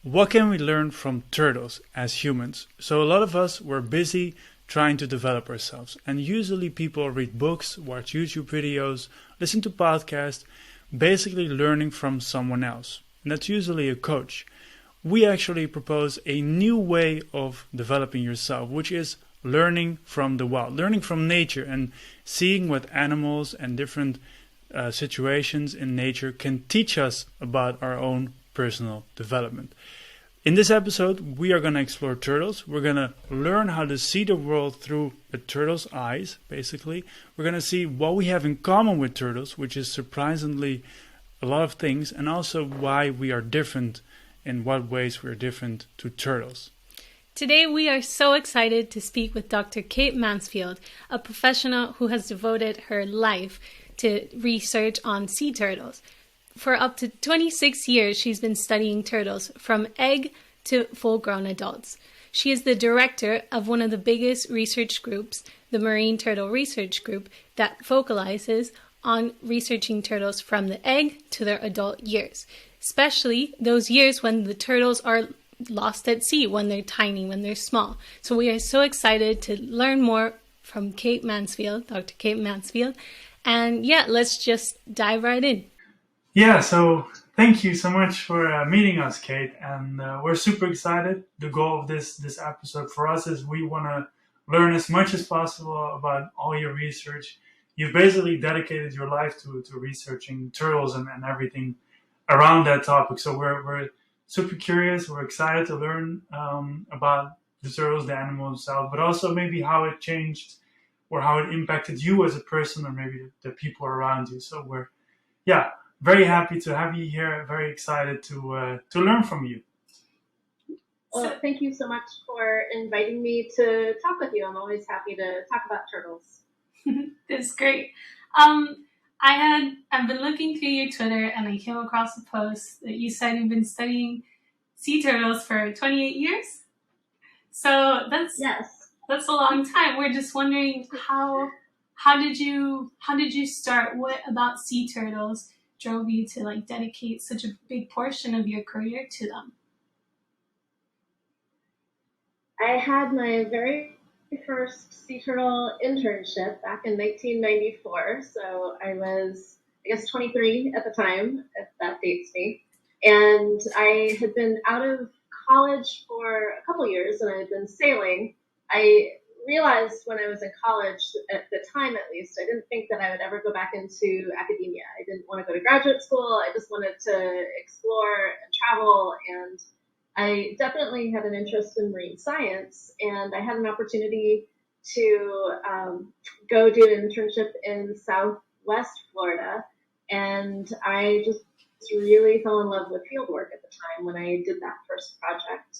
What can we learn from turtles as humans? So a lot of us were busy trying to develop ourselves, and usually people read books, watch YouTube videos, listen to podcasts, basically learning from someone else. And that's usually a coach. We actually propose a new way of developing yourself, which is learning from the wild, learning from nature and seeing what animals and different situations in nature can teach us about our own personal development. In this episode, we are going to explore turtles. We're going to learn how to see the world through a turtle's eyes, basically. We're going to see what we have in common with turtles, which is surprisingly a lot of things, and also why we are different, in what ways we're different to turtles. Today, we are so excited to speak with Dr. Kate Mansfield, a professional who has devoted her life to research on sea turtles. For up to 26 years, she's been studying turtles from egg to full-grown adults. She is the director of one of the biggest research groups, the Marine Turtle Research Group, that focalizes on researching turtles from the egg to their adult years, especially those years when the turtles are lost at sea, when they're tiny, when they're small. So we are so excited to learn more from Kate Mansfield, Dr. Kate Mansfield. And yeah, let's just dive right in. Yeah, so thank you so much for meeting us, Kate. And we're super excited. The goal of this episode for us is we want to learn as much as possible about all your research. You've basically dedicated your life to researching turtles and everything around that topic. So we're super curious. We're excited to learn about the turtles, the animal itself, but also maybe how it changed or how it impacted you as a person, or maybe the people around you. So we're, very happy to have you here. Very excited to learn from you. Well, thank you so much for inviting me to talk with you. I'm always happy to talk about turtles. That's great. I've been looking through your Twitter and I came across a post that you said you've been studying sea turtles for 28 years. So that's a long time. We're just wondering how did you start? What about sea turtles drove you to dedicate such a big portion of your career to them? I had my very first sea turtle internship back in 1994. So I was, 23 at the time, if that dates me. And I had been out of college for a couple years and I had been sailing. I realized when I was in college, at the time at least, I didn't think that I would ever go back into academia. I didn't want to go to graduate school. I just wanted to explore and travel. And I definitely had an interest in marine science. And I had an opportunity to go do an internship in Southwest Florida. And I just really fell in love with fieldwork at the time when I did that first project.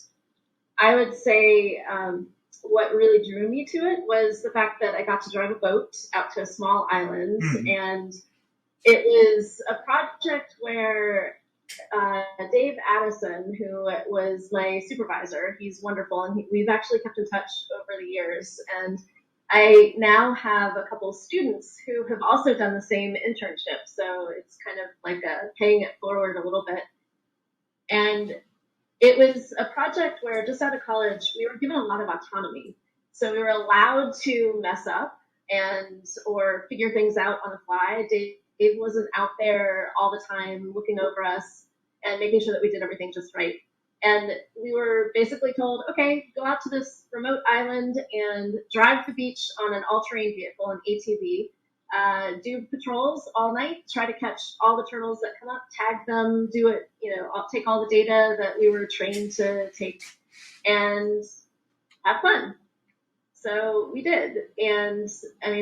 I would say what really drew me to it was the fact that I got to drive a boat out to a small island. And it was a project where Dave Addison, who was my supervisor, he's wonderful, and we've actually kept in touch over the years. And I now have a couple of students who have also done the same internship. So it's kind of like paying it forward a little bit. And it was a project where just out of college, we were given a lot of autonomy. So we were allowed to mess up or figure things out on the fly. Dave wasn't out there all the time looking over us and making sure that we did everything just right. And we were basically told, okay, go out to this remote island and drive the beach on an all-terrain vehicle, an ATV. Do patrols all night, try to catch all the turtles that come up, tag them, do it, I'll take all the data that we were trained to take and have fun. So we did. And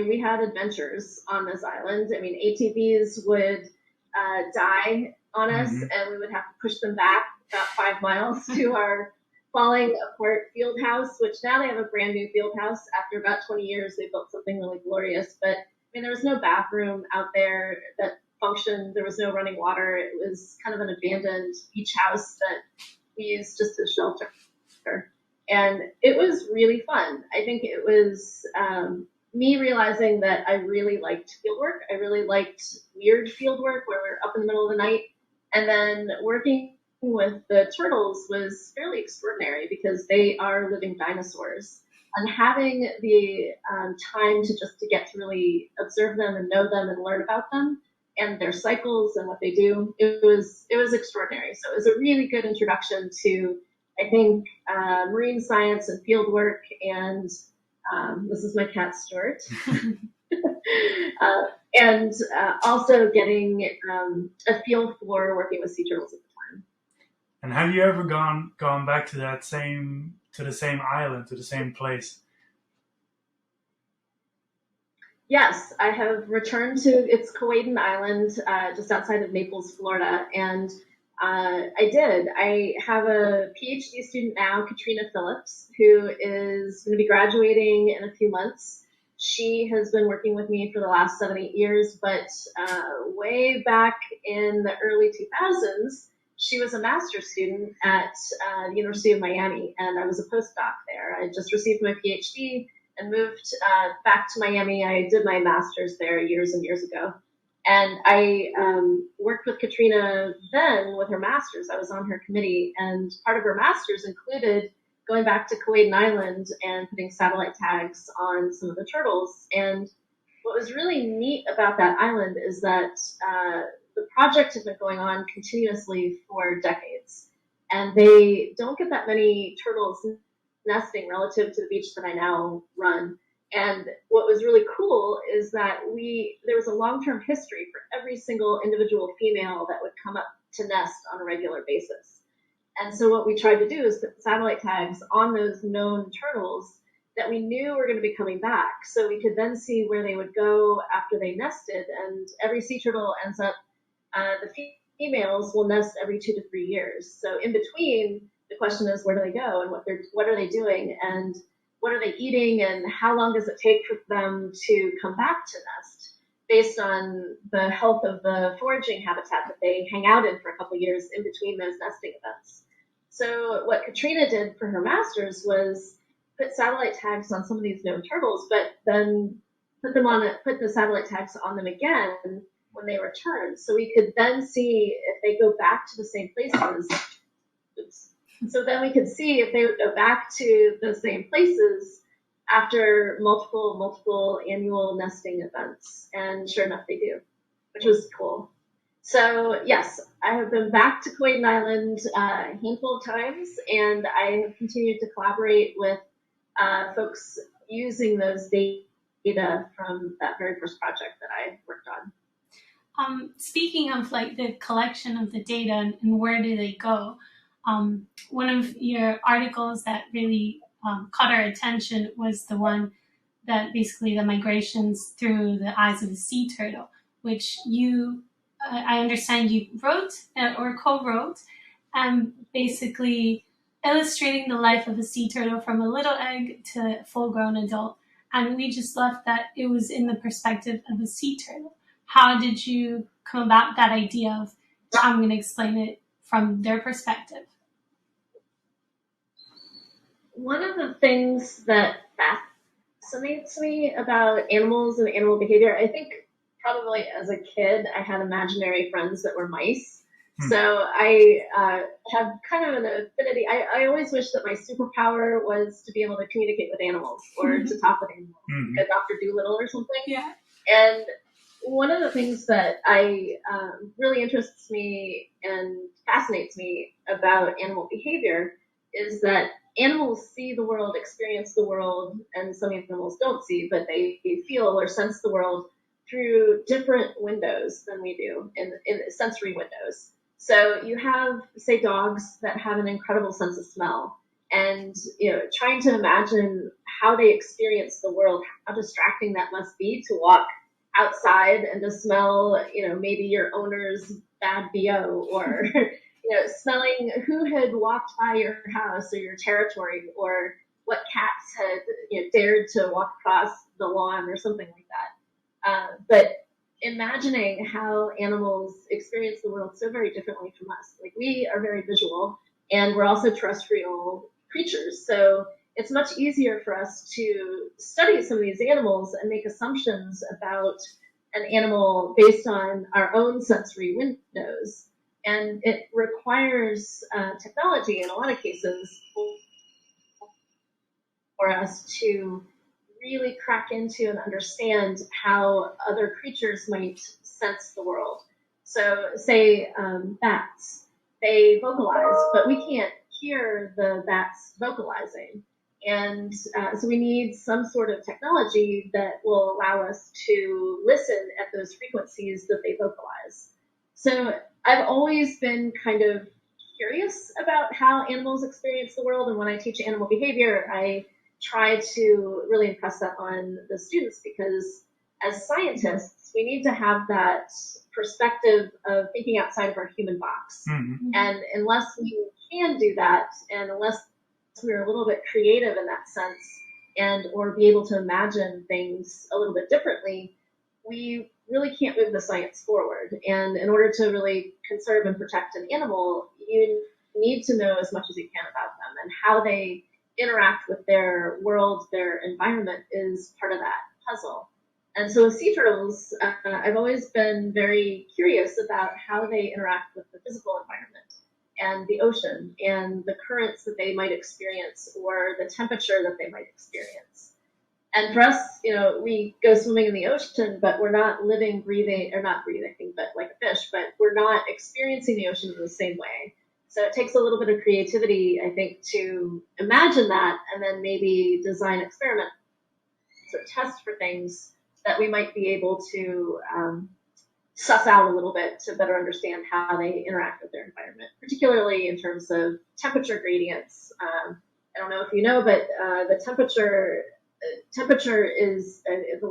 we had adventures on this island. ATVs would die on us and we would have to push them back about 5 miles to our falling apart field house, which now they have a brand new field house. After about 20 years, they built something really glorious. But there was no bathroom out there that functioned. There was no running water. It was kind of an abandoned beach house that we used just as shelter. And it was really fun. I think it was me realizing that I really liked fieldwork. I really liked weird fieldwork where we're up in the middle of the night and then working with the turtles was fairly extraordinary because they are living dinosaurs. And having the time to get to really observe them and know them and learn about them and their cycles and what they do, it was extraordinary. So it was a really good introduction to, I think, marine science and field work. And this is my cat Stuart. And also getting a feel for working with sea turtles at the time. And have you ever gone back to the same island, to the same place? Yes, I have returned to its Kauai'an Island, just outside of Naples, Florida, and I did. I have a PhD student now, Katrina Phillips, who is going to be graduating in a few months. She has been working with me for the last 7-8 years, but way back in the early 2000s, she was a master's student at the University of Miami, and I was a postdoc there. I just received my PhD and moved back to Miami. I did my master's there years and years ago. And I worked with Katrina then with her master's. I was on her committee, and part of her master's included going back to Kauai'an Island and putting satellite tags on some of the turtles. And what was really neat about that island is that the project has been going on continuously for decades. And they don't get that many turtles nesting relative to the beach that I now run. And what was really cool is that there was a long-term history for every single individual female that would come up to nest on a regular basis. And so what we tried to do is put satellite tags on those known turtles that we knew were going to be coming back. So we could then see where they would go after they nested. And every sea turtle ends up, the females will nest every 2 to 3 years. So in between, the question is, where do they go and what are they doing and what are they eating and how long does it take for them to come back to nest based on the health of the foraging habitat that they hang out in for a couple of years in between those nesting events. So what Katrina did for her master's was put satellite tags on some of these known turtles, but then put the satellite tags on them again when they return. So we could then see if they go back to the same places. Oops. So then we could see if they would go back to the same places after multiple annual nesting events. And sure enough, they do, which was cool. So yes, I have been back to Kauai'an Island a handful of times, and I have continued to collaborate with folks using those data from that very first project that I worked on. Speaking of like the collection of the data and where do they go, one of your articles that really caught our attention was the one that basically the migrations through the eyes of a sea turtle, which you, I understand you wrote or co-wrote, basically illustrating the life of a sea turtle from a little egg to full-grown adult. And we just left that it was in the perspective of a sea turtle. How did you come about that idea of, I'm going to explain it from their perspective? One of the things that fascinates me about animals and animal behavior, I think probably as a kid, I had imaginary friends that were mice. So I have kind of an affinity. I always wish that my superpower was to be able to communicate with animals or to talk with animals, like a Dr. Dolittle or something. Yeah. And one of the things that really interests me and fascinates me about animal behavior is that animals see the world, experience the world, and some animals don't see, but they feel or sense the world through different windows than we do in sensory windows. So you have, say, dogs that have an incredible sense of smell, and trying to imagine how they experience the world, how distracting that must be to walk outside and to smell, maybe your owner's bad BO, or smelling who had walked by your house or your territory, or what cats had dared to walk across the lawn or something like that. But imagining how animals experience the world so very differently from us. Like, we are very visual, and we're also terrestrial creatures. So it's much easier for us to study some of these animals and make assumptions about an animal based on our own sensory windows. And it requires technology in a lot of cases for us to really crack into and understand how other creatures might sense the world. So, say bats, they vocalize, but we can't hear the bats vocalizing. And so we need some sort of technology that will allow us to listen at those frequencies that they vocalize. So I've always been kind of curious about how animals experience the world. And when I teach animal behavior, I try to really impress that on the students, because as scientists, we need to have that perspective of thinking outside of our human box. Mm-hmm. And unless we can do that, and unless we're a little bit creative in that sense, and or be able to imagine things a little bit differently, we really can't move the science forward. And in order to really conserve and protect an animal, you need to know as much as you can about them, and how they interact with their world, their environment is part of that puzzle. And so with sea turtles, I've always been very curious about how they interact with the physical environment and the ocean and the currents that they might experience, or the temperature that they might experience. And for us, we go swimming in the ocean, but we're not living, breathing, or not breathing, but like a fish, but we're not experiencing the ocean in the same way. So it takes a little bit of creativity, I think, to imagine that, and then maybe design experiments or test for things that we might be able to suss out a little bit to better understand how they interact with their environment, particularly in terms of temperature gradients. I don't know if you know, but the temperature is the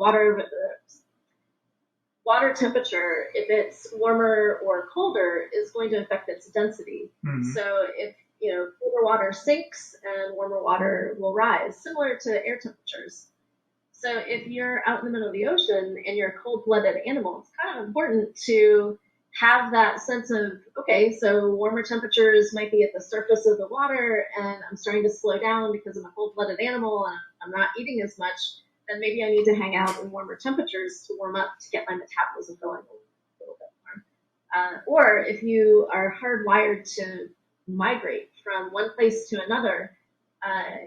water temperature, if it's warmer or colder, is going to affect its density. Mm-hmm. So if colder water sinks and warmer water will rise, similar to air temperatures. So if you're out in the middle of the ocean and you're a cold-blooded animal, it's kind of important to have that sense of, okay, so warmer temperatures might be at the surface of the water, and I'm starting to slow down because I'm a cold-blooded animal and I'm not eating as much. Then maybe I need to hang out in warmer temperatures to warm up, to get my metabolism going a little bit more. Or if you are hardwired to migrate from one place to another,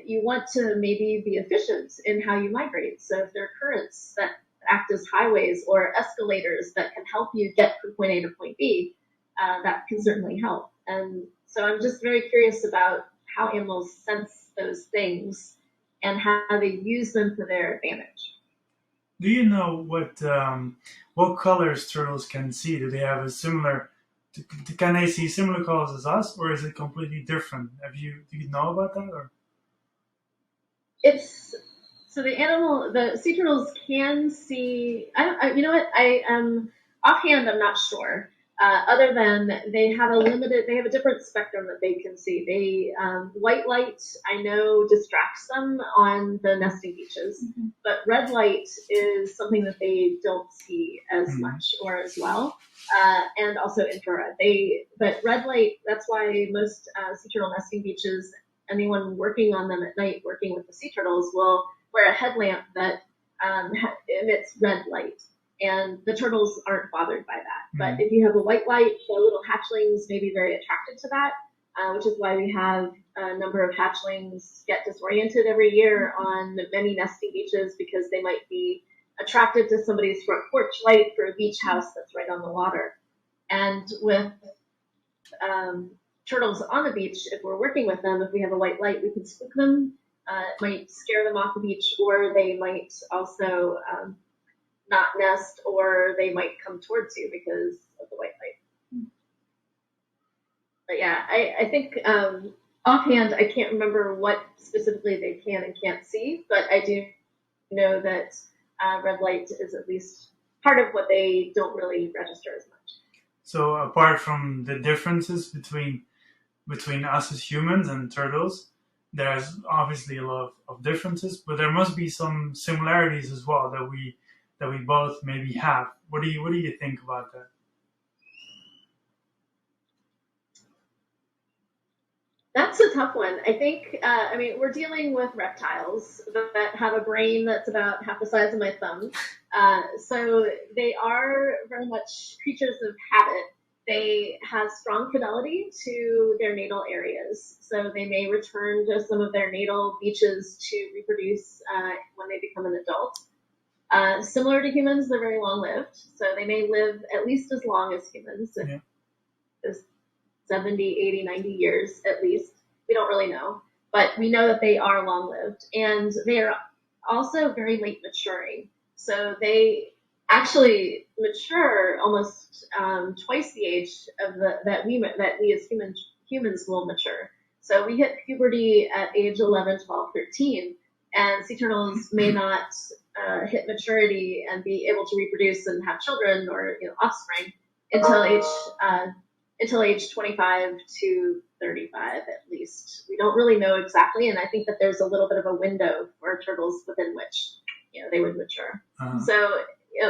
you want to maybe be efficient in how you migrate. So if there are currents that act as highways or escalators that can help you get from point A to point B, that can certainly help. And so I'm just very curious about how animals sense those things and how they use them to their advantage. Do you know what colors turtles can see? Do they have a similar? Can they see similar colors as us, or is it completely different? Do you know about that? Or it's so the sea turtles can see. You know what? Offhand, I'm not sure. Other than they have a different spectrum that they can see. White light, I know, distracts them on the nesting beaches, mm-hmm. but red light is something that they don't see as mm-hmm. much or as well, and also infrared. But red light, that's why most sea turtle nesting beaches, anyone working on them at night, working with the sea turtles, will wear a headlamp that emits red light. And the turtles aren't bothered by that. Mm-hmm. But if you have a white light, the little hatchlings may be very attracted to that, which is why we have a number of hatchlings get disoriented every year on many nesting beaches, because they might be attracted to somebody's front porch light for a beach house that's right on the water. And with turtles on the beach, if we're working with them, if we have a white light, we can spook them. It might scare them off the beach, or they might also not nest, or they might come towards you because of the white light. But yeah, I think offhand, I can't remember what specifically they can and can't see, but I do know that red light is at least part of what they don't really register as much. So apart from the differences between us as humans and turtles, there's obviously a lot of differences, but there must be some similarities as well that we both maybe have. What do you think about that? That's a tough one. I think, we're dealing with reptiles that have a brain that's about half the size of my thumb. So they are very much creatures of habit. they have strong fidelity to their natal areas. So they may return to some of their natal beaches to reproduce when they become an adult. Similar to humans, they're very long-lived. So they may live at least as long as humans, Yeah. 70, 80, 90 years at least. We don't really know. But we know that they are long-lived. And they are also very late maturing. So they actually mature almost twice the age of that we as humans will mature. So we hit puberty at age 11, 12, 13, and sea turtles may not hit maturity and be able to reproduce and have children or offspring until age 25 to 35 at least. We don't really know exactly, and I think that there's a little bit of a window for turtles within which they would mature. So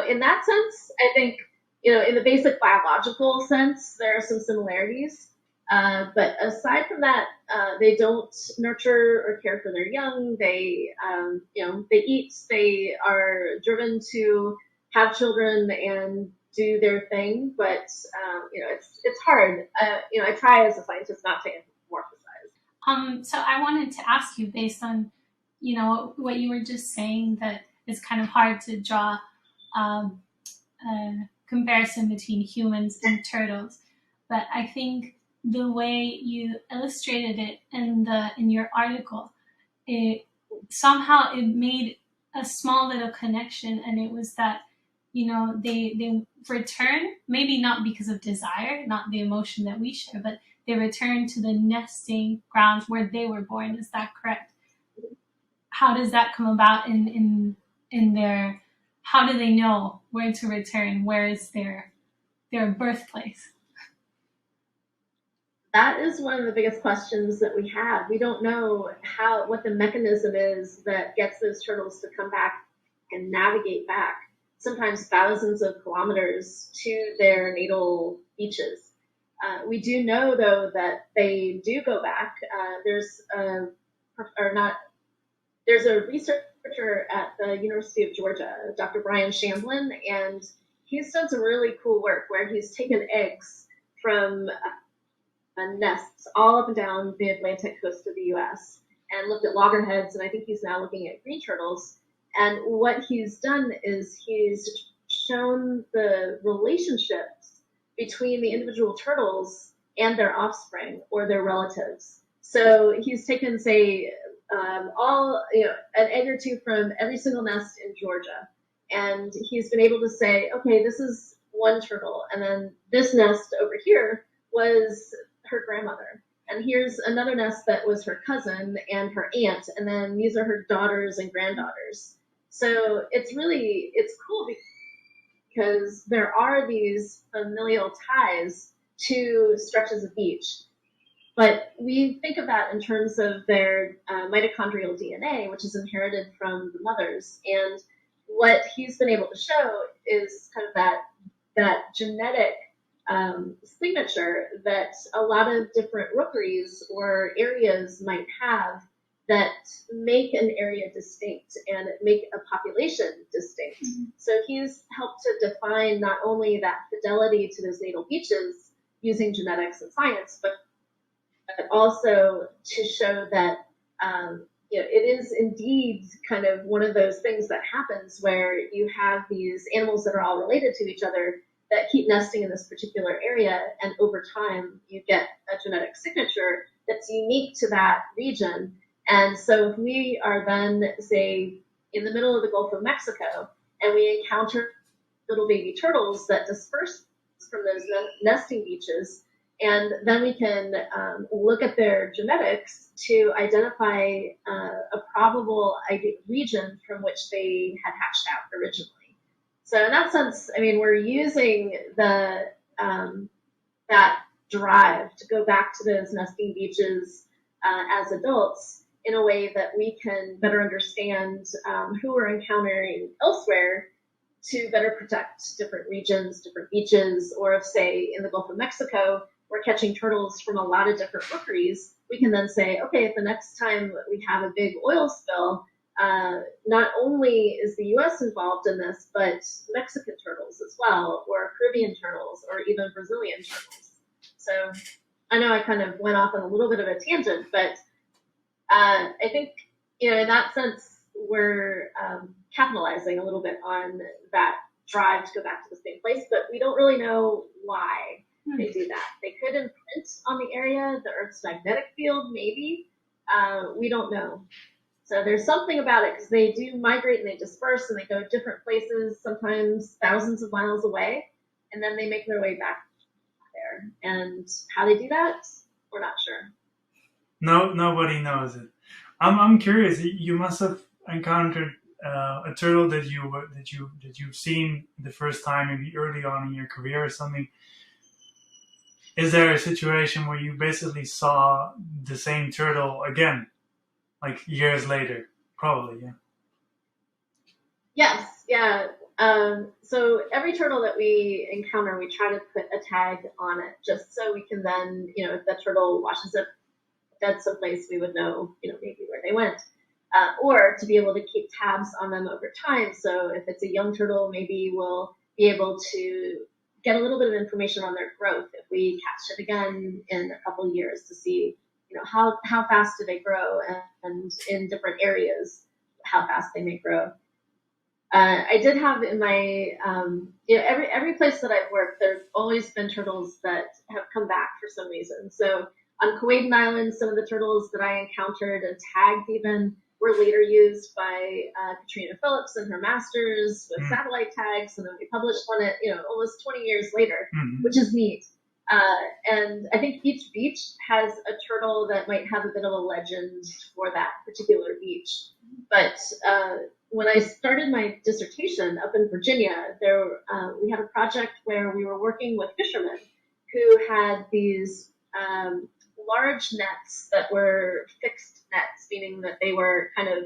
in that sense, I think in the basic biological sense, there are some similarities. But aside from that, they don't nurture or care for their young. They eat. They are driven to have children and do their thing. But it's hard. I try as a scientist not to anthropomorphize. So I wanted to ask you, based on what you were just saying, that it's kind of hard to draw a comparison between humans and turtles. But I think the way you illustrated it in your article, somehow it made a small little connection, and it was that they return, maybe not because of desire, not the emotion that we share, but they return to the nesting grounds where they were born. Is that correct? How does that come about in their? How do they know where to return? Where is their birthplace? That is one of the biggest questions that we have. We don't know what the mechanism is that gets those turtles to come back and navigate back, sometimes thousands of kilometers, to their natal beaches. We do know, though, that they do go back. There's a researcher at the University of Georgia, Dr. Brian Shamblin, and he's done some really cool work where he's taken eggs from nests all up and down the Atlantic coast of the U.S. and looked at loggerheads, and I think he's now looking at green turtles. And what he's done is he's shown the relationships between the individual turtles and their offspring or their relatives. So he's taken, say, an egg or two from every single nest in Georgia, and he's been able to say, okay, this is one turtle, and then this nest over here was her grandmother, and here's another nest that was her cousin and her aunt, and then these are her daughters and granddaughters. So it's cool because there are these familial ties to stretches of beach. But we think of that in terms of their mitochondrial DNA, which is inherited from the mothers. And what he's been able to show is kind of that genetic signature that a lot of different rookeries or areas might have that make an area distinct and make a population distinct. Mm-hmm. So he's helped to define not only that fidelity to those natal beaches using genetics and science, but also to show that it is indeed kind of one of those things that happens where you have these animals that are all related to each other that keep nesting in this particular area, and over time you get a genetic signature that's unique to that region. And so if we are then, say, in the middle of the Gulf of Mexico, and we encounter little baby turtles that disperse from those nesting beaches, and then we can look at their genetics to identify a probable region from which they had hatched out originally. So in that sense, I mean, we're using that drive to go back to those nesting beaches as adults in a way that we can better understand who we're encountering elsewhere to better protect different regions, different beaches, or if, say, in the Gulf of Mexico, we're catching turtles from a lot of different rookeries, we can then say, okay, if the next time we have a big oil spill, not only is the U.S. involved in this, but Mexican turtles as well, or Caribbean turtles, or even Brazilian turtles. So I know I kind of went off on a little bit of a tangent, but I think, in that sense, we're capitalizing a little bit on that drive to go back to the same place, but we don't really know why they do that. They could imprint on the area, the Earth's magnetic field, maybe. We don't know. So there's something about it, because they do migrate and they disperse and they go different places, sometimes thousands of miles away, and then they make their way back there. And how they do that, we're not sure. No, nobody knows it. I'm curious. You must have encountered a turtle that you've seen the first time, maybe early on in your career or something. Is there a situation where you basically saw the same turtle again, like years later? Probably, yeah. Yes, yeah. So every turtle that we encounter, we try to put a tag on it, just so we can then, if that turtle washes up dead someplace, we would know, maybe where they went. Or to be able to keep tabs on them over time. So if it's a young turtle, maybe we'll be able to get a little bit of information on their growth if we catch it again in a couple of years to see, how fast do they grow, and in different areas, how fast they may grow. I did have in my, every place that I've worked, there's always been turtles that have come back for some reason. So on Kuwait Island, some of the turtles that I encountered and tagged even were later used by Katrina Phillips in her master's with satellite tags, and then we published on it, almost 20 years later, which is neat. And I think each beach has a turtle that might have a bit of a legend for that particular beach. But when I started my dissertation up in Virginia, we had a project where we were working with fishermen who had these large nets that were fixed nets, meaning that they were kind of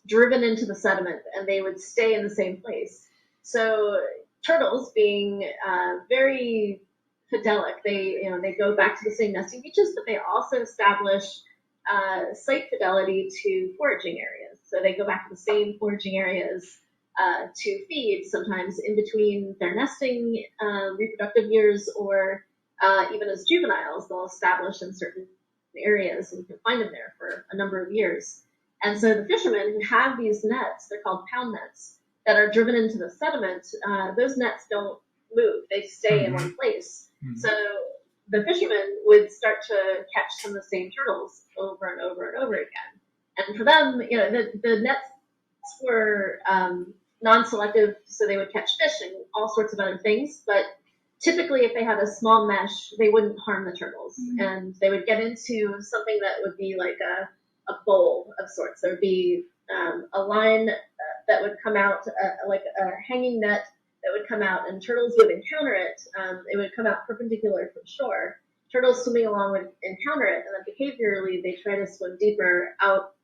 driven into the sediment and they would stay in the same place. So turtles, being very fidelic, they go back to the same nesting beaches, but they also establish site fidelity to foraging areas. So they go back to the same foraging areas to feed, sometimes in between their nesting reproductive years, or even as juveniles, they'll establish in certain areas, and you can find them there for a number of years. And so the fishermen who have these nets, they're called pound nets, that are driven into the sediment, those nets don't move. They stay in one place. So the fishermen would start to catch some of the same turtles over and over and over again. And for them, the nets were non-selective, so they would catch fish and all sorts of other things. But typically, if they had a small mesh, they wouldn't harm the turtles. And they would get into something that would be like a bowl of sorts. There would be a line that would come out, like a hanging net that would come out, and turtles would encounter it. It would come out perpendicular from shore. Turtles swimming along would encounter it, and then behaviorally they try to swim deeper out,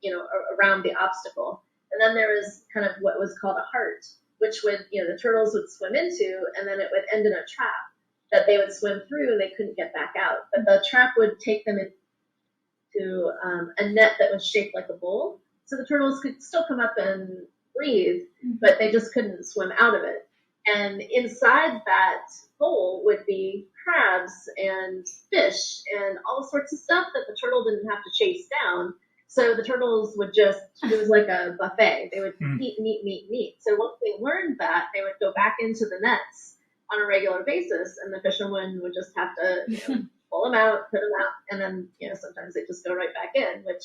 around the obstacle. And then there was kind of what was called a heart, which would, the turtles would swim into, and then it would end in a trap that they would swim through and they couldn't get back out. But the trap would take them into a net that was shaped like a bowl. So the turtles could still come up and breathe, but they just couldn't swim out of it. And inside that bowl would be crabs and fish and all sorts of stuff that the turtle didn't have to chase down. So the turtles would it was like a buffet. They would eat. So once they learned that, they would go back into the nets on a regular basis, and the fishermen would just have to pull them out, put them out, and then, sometimes they just go right back in, which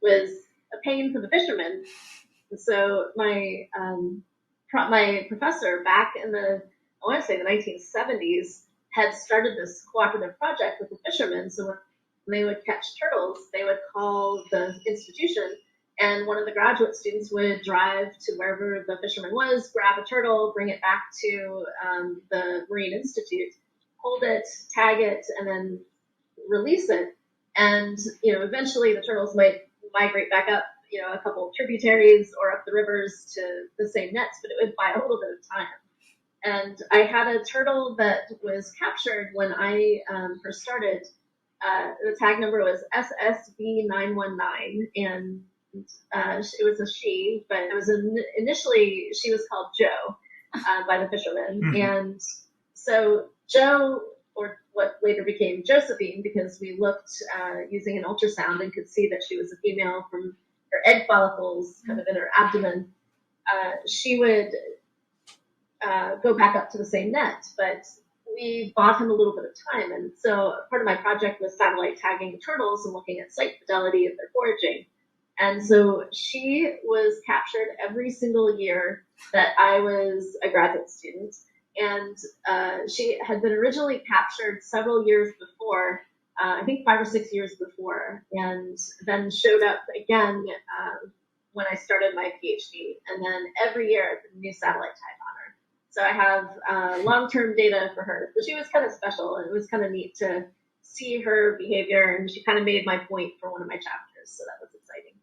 was a pain for the fishermen. And so my professor back in the 1970s had started this cooperative project with the fishermen. So when they would catch turtles, they would call the institution, and one of the graduate students would drive to wherever the fisherman was, grab a turtle, bring it back to the Marine Institute, hold it, tag it, and then release it. And, eventually the turtles might migrate back up, a couple of tributaries or up the rivers to the same nets, but it would buy a little bit of time. And I had a turtle that was captured when I first started. The tag number was SSB919, and it was a she, but it was initially she was called Joe by the fishermen. And so Joe, or what later became Josephine, because we looked using an ultrasound and could see that she was a female from her egg follicles kind of in her abdomen. She would go back up to the same net, but we bought him a little bit of time. And so part of my project was satellite tagging turtles and looking at site fidelity of their foraging. And so she was captured every single year that I was a graduate student. And she had been originally captured several years before, I think 5 or 6 years before, and then showed up again when I started my PhD. And then every year, a new satellite tag on her. So I have long-term data for her. So she was kind of special, and it was kind of neat to see her behavior, and she kind of made my point for one of my chapters, so that was exciting.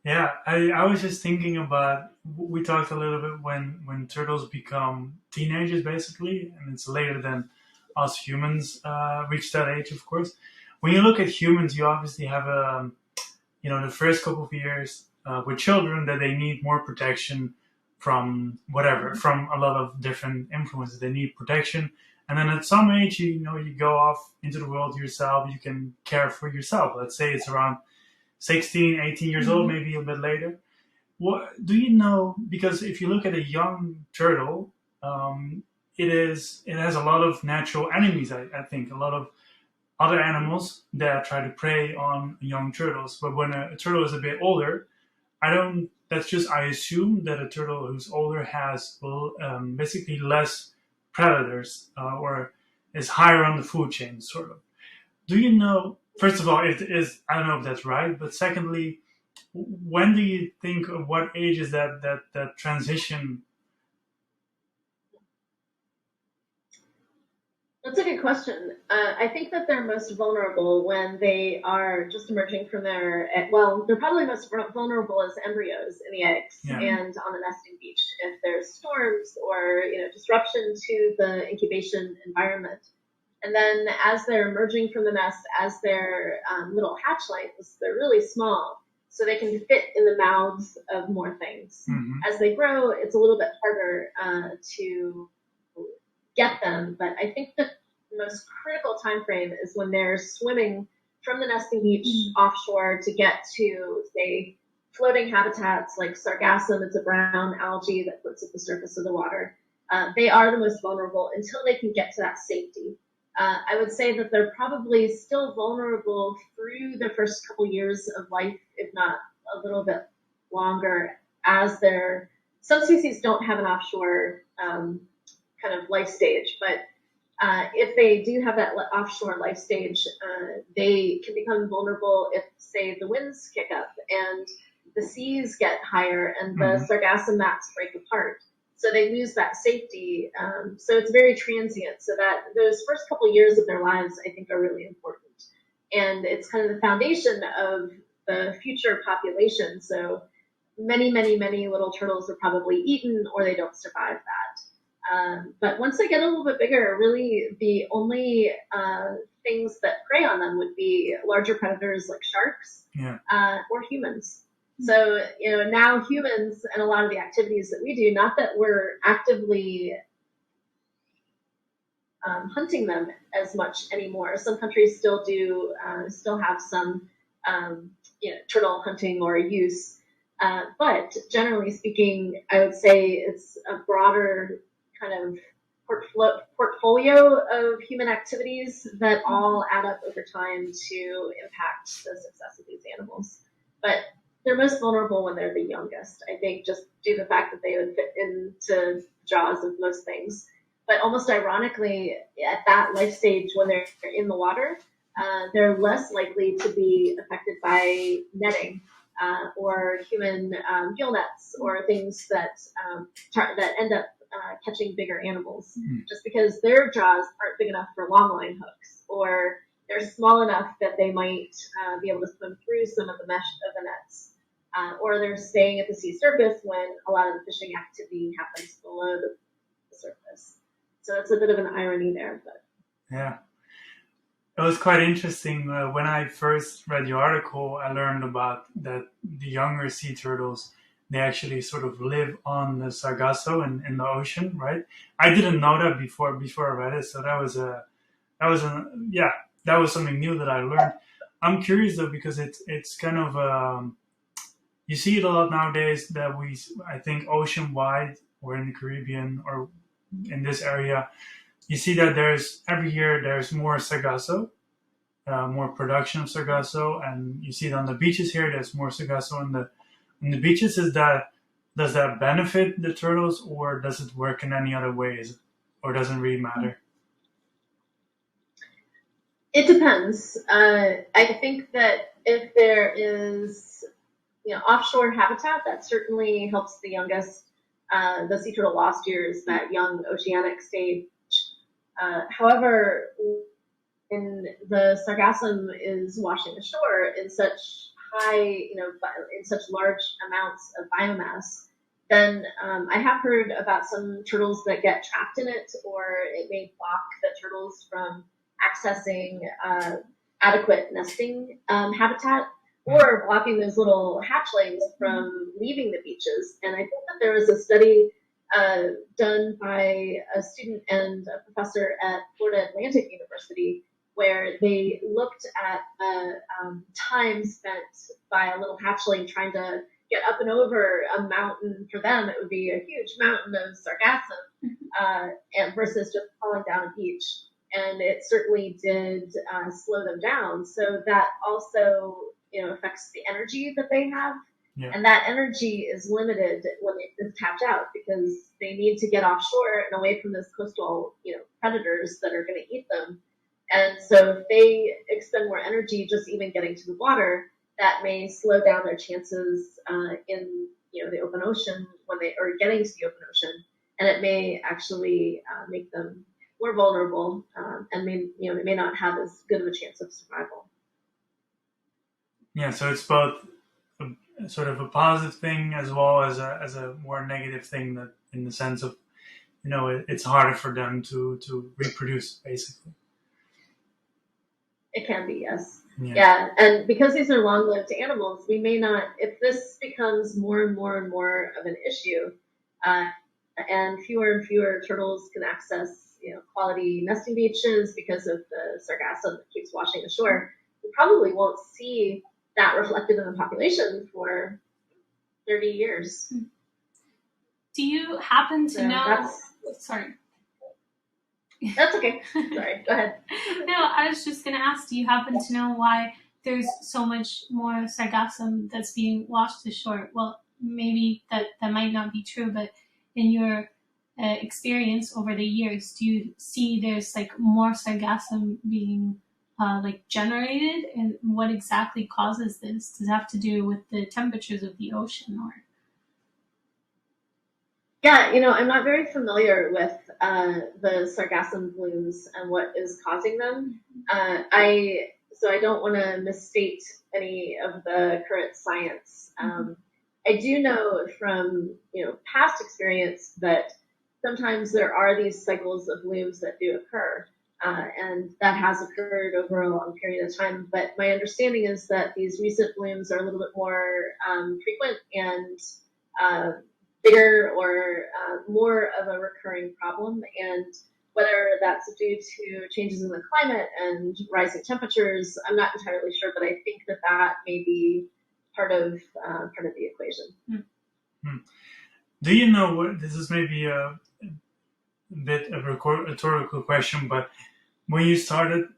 Yeah, I was just thinking about, we talked a little bit when turtles become teenagers, basically, and it's later than us humans reach that age, of course. When you look at humans, you obviously have the first couple of years with children that they need more protection from whatever, from a lot of different influences. They need protection. And then at some age, you go off into the world yourself, you can care for yourself. Let's say it's around 16, 18 years old, maybe a bit later. What do you know? Because if you look at a young turtle, it has a lot of natural enemies, I think. A lot of other animals that try to prey on young turtles. But when a turtle is a bit older, I assume that a turtle who's older has basically less predators or is higher on the food chain, sort of. Do you know, first of all, I don't know if that's right, but secondly, when do you think, of what age is that transition? That's a good question. I think that they're most vulnerable when they are just emerging from they're probably most vulnerable as embryos in the eggs and on the nesting beach if there's storms or disruption to the incubation environment. And then as they're emerging from the nest, as their little hatchlings, they're really small, so they can fit in the mouths of more things. As they grow, it's a little bit harder to get them, but I think the most critical time frame is when they're swimming from the nesting beach offshore to get to, say, floating habitats like sargassum. It's a brown algae that floats at the surface of the water. They are the most vulnerable until they can get to that safety. I would say that they're probably still vulnerable through the first couple years of life, if not a little bit longer, as some species don't have an offshore kind of life stage, but if they do have that offshore life stage, they can become vulnerable if, say, the winds kick up and the seas get higher and the sargassum mats break apart. So they lose that safety. So it's very transient. So that those first couple of years of their lives, I think, are really important. And it's kind of the foundation of the future population. So many, many, many little turtles are probably eaten or they don't survive that. But once they get a little bit bigger, really the only things that prey on them would be larger predators like sharks or humans. So, now humans and a lot of the activities that we do, not that we're actively hunting them as much anymore. Some countries still do, still have some, turtle hunting or use. But generally speaking, I would say it's a broader kind of portfolio of human activities that all add up over time to impact the success of these animals. But they're most vulnerable when they're the youngest, I think, just due to the fact that they would fit into jaws of most things. But almost ironically, at that life stage, when they're in the water, they're less likely to be affected by netting or human gill nets or things that end up catching bigger animals, just because their jaws aren't big enough for longline hooks, or they're small enough that they might be able to swim through some of the mesh of the nets. Or they're staying at the sea surface when a lot of the fishing activity happens below the surface. So it's a bit of an irony there. But yeah. It was quite interesting. When I first read the article, I learned about that the younger sea turtles, they actually sort of live on the Sargasso in the ocean, right? I didn't know that before I read it, so that was something new that I learned. I'm curious though because it's kind of you see it a lot nowadays that I think ocean wide or in the Caribbean or in this area, you see that every year there's more Sargasso, more production of Sargasso, and you see it on the beaches here. There's more Sargasso on the beaches. Does that benefit the turtles, or does it work in any other ways, or doesn't really matter? It depends. I think that if there is, offshore habitat, that certainly helps the youngest, the sea turtle lost years, that young oceanic stage. However, when the sargassum is washing ashore in such in such large amounts of biomass, then I have heard about some turtles that get trapped in it, or it may block the turtles from accessing adequate nesting habitat, or blocking those little hatchlings from leaving the beaches. And I think that there was a study done by a student and a professor at Florida Atlantic University, where they looked at time spent by a little hatchling trying to get up and over a mountain. For them, it would be a huge mountain of sargassum, and versus just falling down a beach. And it certainly did slow them down. So that also, affects the energy that they have. Yeah. And that energy is limited when it's tapped out, because they need to get offshore and away from those coastal, predators that are going to eat them. And so if they expend more energy just even getting to the water, that may slow down their chances in, the open ocean or getting to the open ocean. And it may actually make them more vulnerable, and they may not have as good of a chance of survival. Yeah, so it's both sort of a positive thing as well as a more negative thing, that in the sense of, it's harder for them to reproduce, basically. It can be, yes. Yeah, and because these are long-lived animals, we may not, if this becomes more and more and more of an issue, and fewer turtles can access, quality nesting beaches because of the sargassum that keeps washing ashore, we probably won't see that reflected in the population for 30 years. Do you happen to know? Sorry. That's okay. Sorry, go ahead. No, I was just going to ask, do you happen to know why there's so much more sargassum that's being washed ashore? Well, maybe that might not be true, but in your experience over the years, do you see there's more sargassum being generated, and what exactly causes this? Does it have to do with the temperatures of the ocean, or? Yeah, I'm not very familiar with the sargassum blooms and what is causing them. So I don't want to misstate any of the current science. I do know from past experience that sometimes there are these cycles of blooms that do occur, and that has occurred over a long period of time. But my understanding is that these recent blooms are a little bit more frequent and bigger, or more of a recurring problem. And whether that's due to changes in the climate and rising temperatures, I'm not entirely sure, but I think that may be part of the equation. Hmm. Do you know what? This is maybe a bit of a rhetorical question, but when you started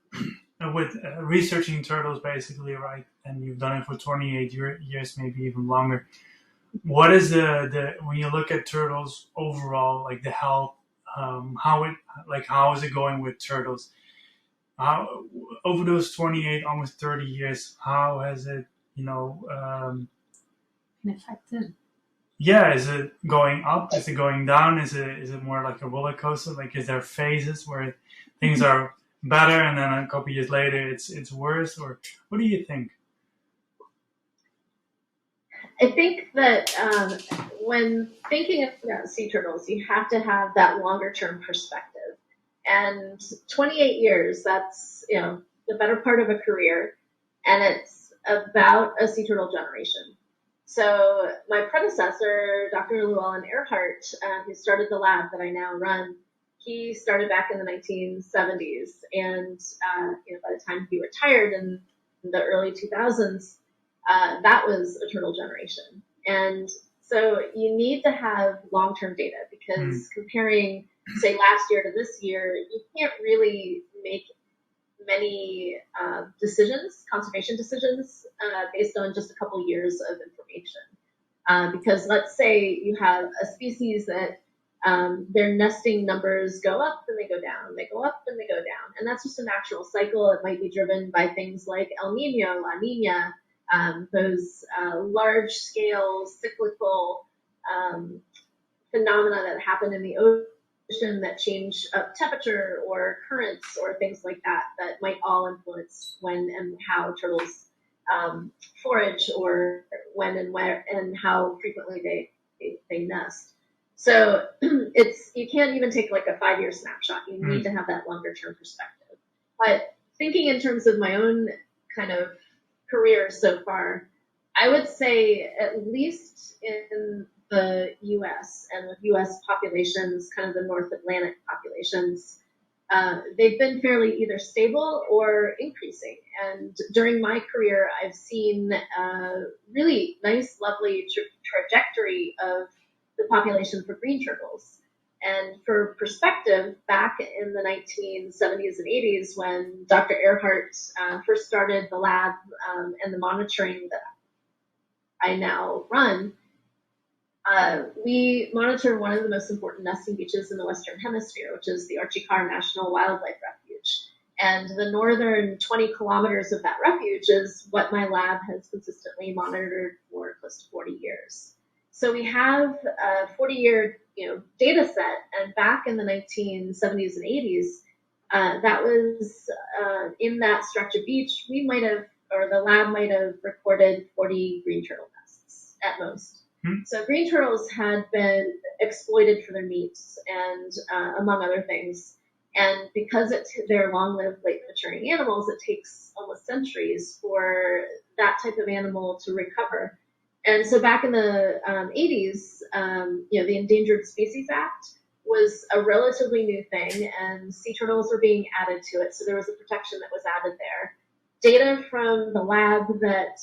with researching turtles, basically, right, and you've done it for 28 years, maybe even longer. What is the when you look at turtles overall, like the health, how is it going with turtles? How over those 28, almost 30 years, how has it, affected? Yeah, is it going up? Is it going down? Is it more like a roller coaster? Like, is there phases where things are better and then a couple years later it's worse? Or what do you think? I think that when thinking about sea turtles, you have to have that longer term perspective. And 28 years, that's, the better part of a career, and it's about a sea turtle generation. So my predecessor, Dr. Llewellyn Earhart, who started the lab that I now run, he started back in the 1970s, and by the time he retired in the early 2000s, that was a turtle generation. And so you need to have long-term data, because comparing, say, last year to this year, you can't really make many conservation decisions, based on just a couple years of information. Because let's say you have a species that their nesting numbers go up and they go down, they go up and they go down. And that's just a natural cycle. It might be driven by things like El Nino, La Nina, those large-scale cyclical phenomena that happen in the ocean that change up temperature or currents or things like that, that might all influence when and how turtles forage, or when and where and how frequently they nest. So you can't even take like a 5-year snapshot. You need to have that longer term perspective. But thinking in terms of my own kind of career so far, I would say at least in the U.S. and with U.S. populations, kind of the North Atlantic populations, they've been fairly either stable or increasing. And during my career, I've seen a really nice, lovely trajectory of the population for green turtles. And for perspective, back in the 1970s and 80s, when Dr. Earhart first started the lab and the monitoring that I now run, we monitor one of the most important nesting beaches in the Western Hemisphere, which is the Archie Carr National Wildlife Refuge. And the northern 20 kilometers of that refuge is what my lab has consistently monitored for close to 40 years. So we have a 40-year data set, and back in the 1970s and 80s, that was in that stretch of beach, we might have, or the lab might have recorded 40 green turtle nests at most. So green turtles had been exploited for their meats and among other things. And because they're long-lived, late-maturing animals, it takes almost centuries for that type of animal to recover. And so back in the 80s, the Endangered Species Act was a relatively new thing, and sea turtles were being added to it. So there was a protection that was added there. Data from the lab that,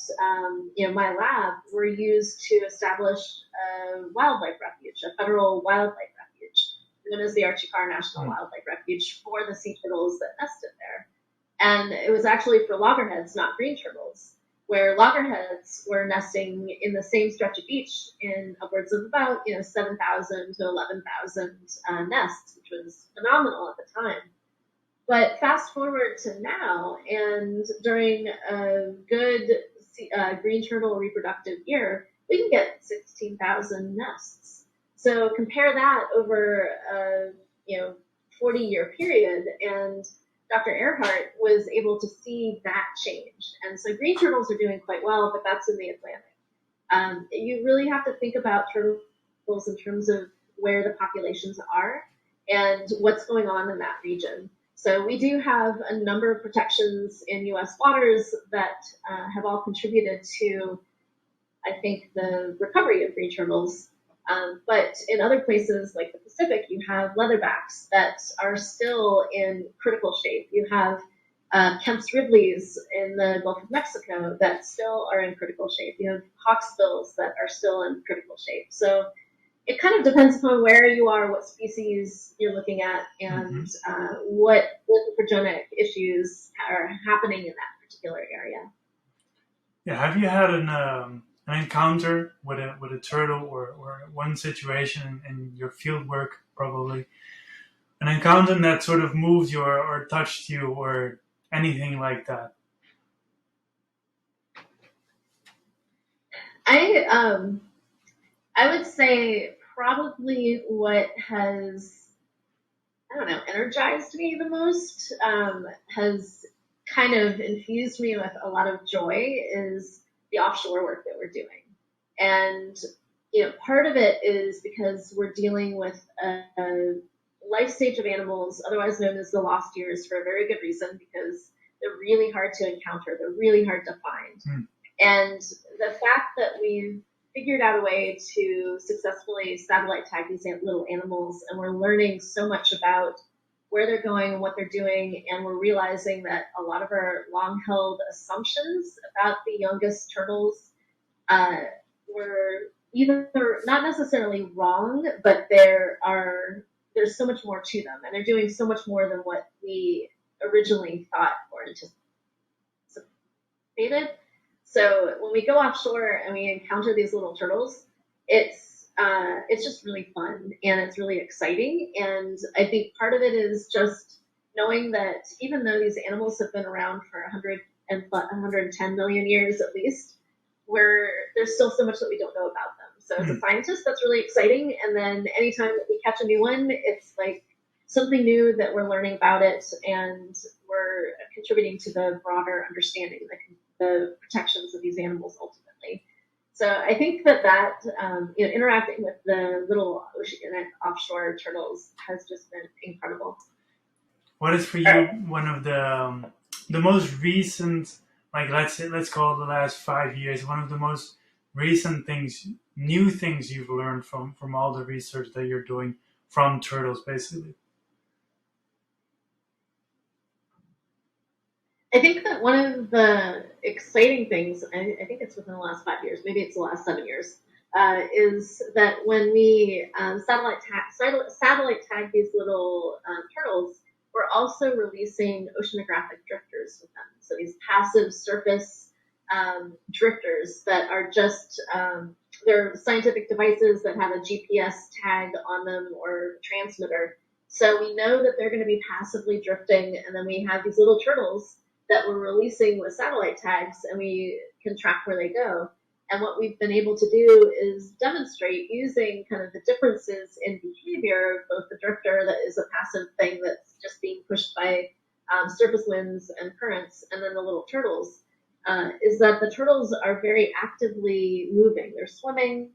my lab, were used to establish a wildlife refuge, a federal wildlife refuge, known as the Archie Carr National Wildlife Refuge, for the sea turtles that nested there. And it was actually for loggerheads, not green turtles, where loggerheads were nesting in the same stretch of beach in upwards of about 7,000 to 11,000 nests, which was phenomenal at the time. But fast forward to now, and during a good green turtle reproductive year, we can get 16,000 nests. So compare that over a 40-year period, and Dr. Earhart was able to see that change. And so green turtles are doing quite well, but that's in the Atlantic. You really have to think about turtles in terms of where the populations are and what's going on in that region. So we do have a number of protections in U.S. waters that have all contributed to, I think, the recovery of green turtles. But in other places like the Pacific, you have leatherbacks that are still in critical shape. You have Kemp's Ridleys in the Gulf of Mexico that still are in critical shape. You have hawksbills that are still in critical shape. So it kind of depends upon where you are, what species you're looking at, and what progenic issues are happening in that particular area. Yeah, have you had an encounter with a turtle or one situation in your field work, probably an encounter that sort of moved you or touched you or anything like that? I would say probably what has, energized me the most, has kind of infused me with a lot of joy, is the offshore work that we're doing. And, part of it is because we're dealing with a life stage of animals, otherwise known as the lost years, for a very good reason, because they're really hard to encounter. They're really hard to find. And the fact that we've figured out a way to successfully satellite tag these little animals, and we're learning so much about where they're going and what they're doing, and we're realizing that a lot of our long-held assumptions about the youngest turtles were either not necessarily wrong, but there's so much more to them, and they're doing so much more than what we originally thought or anticipated. So when we go offshore and we encounter these little turtles, it's just really fun and it's really exciting. And I think part of it is just knowing that even though these animals have been around for 110 million years at least, there's still so much that we don't know about them. So as a scientist, that's really exciting. And then anytime that we catch a new one, it's like something new that we're learning about it, and we're contributing to the broader understanding, the protections of these animals ultimately. So I think that interacting with the little oceanic offshore turtles has just been incredible. What is for you one of the most recent, like let's call it the last 5 years, one of the most recent things, new things you've learned from all the research that you're doing from turtles, basically? I think that one of the exciting things, I think it's within the last 5 years, maybe it's the last 7 years, is that when we satellite tag these little turtles, we're also releasing oceanographic drifters with them. So these passive surface drifters that are just, they're scientific devices that have a GPS tag on them or transmitter. So we know that they're going to be passively drifting, and then we have these little turtles that we're releasing with satellite tags, and we can track where they go. And what we've been able to do is demonstrate using kind of the differences in behavior of both the drifter that is a passive thing that's just being pushed by surface winds and currents, and then the little turtles, is that the turtles are very actively moving. They're swimming,